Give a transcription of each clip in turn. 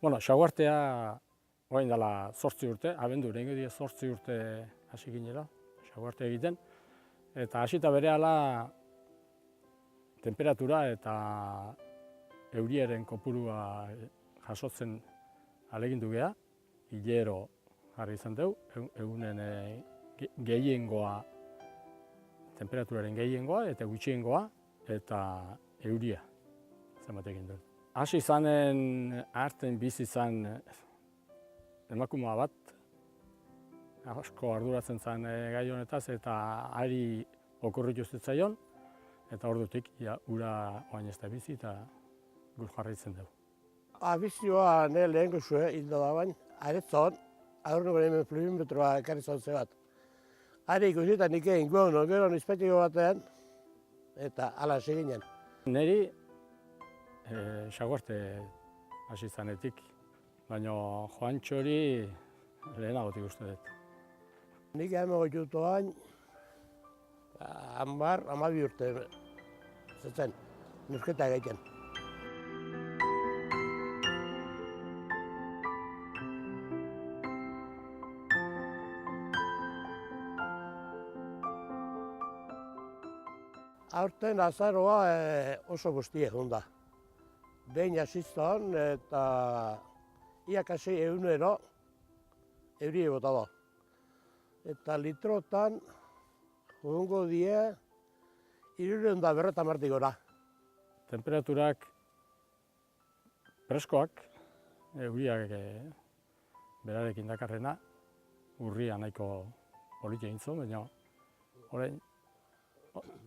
Bueno, xaguartea orain dela 8 urte, abendu rengo die 8 urte hasi ginela, xaguarte egiten. Eta hasita berehala temperatura eta euriaren kopurua jasotzen ahalegindu gea, hilero jarri izan dugu, egunen gehiengoa, temperaturaren gehiengoa eta gutxiengoa eta euria zenbat egin dugu. Hasi izanen arten bizi izan emakumea bat, asko arduratzen zen gai honetaz eta ari okurritu zitzaion, eta ordutik ura oain ez da bizi eta gur jarraitzen dugu. Abizioa lehenko zuen hildo da bain, aretzon, aurreko hemen plurimetroa ekarri zontze bat. Ari ikusita nik egin gero nizpetiko batean, eta ala seginen. Neri xaguarte hasi zanetik, baina Joantxori lehenagotik uste dut. Nik hemen goitutoan, 12 urte zetzen, nusketa egiten. Aurten azaroa oso guztie egon da. Behin hasiztan eta iakasi egunero eurie bota da. Eta litrotan joango die 350 gora. Temperaturak preskoak, euriak berarekin dakarrena, urria nahiko politia egin zuen, baina orain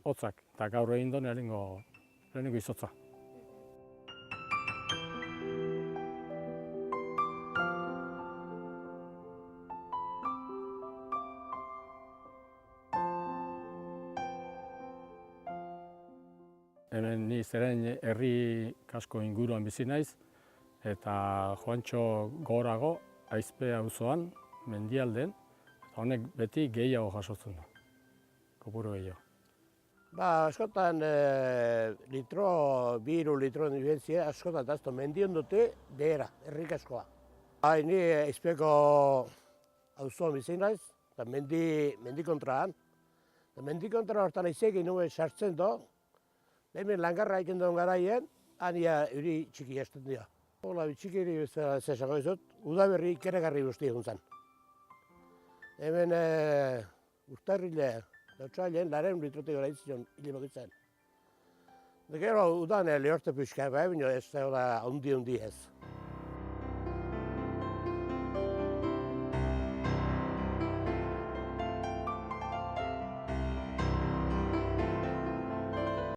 hotzak, eta gaur egin duen lehenengo izotza. Hemen ni zeren herri kasko inguruan bizi naiz, eta Joantxo gorago, Aizpe auzoan, mendialden, honek beti gehiago jasotzen du, kopuru gehiago. Askotan litro, 2 litro diferentzia, askotan tazto mendion dute behera, herrik askoa. Ni Aizpeko auzoan bizi naiz, eta mendi kontraan. Mendi kontra hortan aizekin nuen sartzen do, hemen langarra egiten duen garaien, ania euri txiki hasten dira. Hola, txikiri zesango dizut, udaberri ikeregarri guzti egun zen. Hemen urtarrile, Dautzailean, 200 litrotik gara itzion hile bakitzen. Gero udan lehorte pixka, baina ez da handi ez.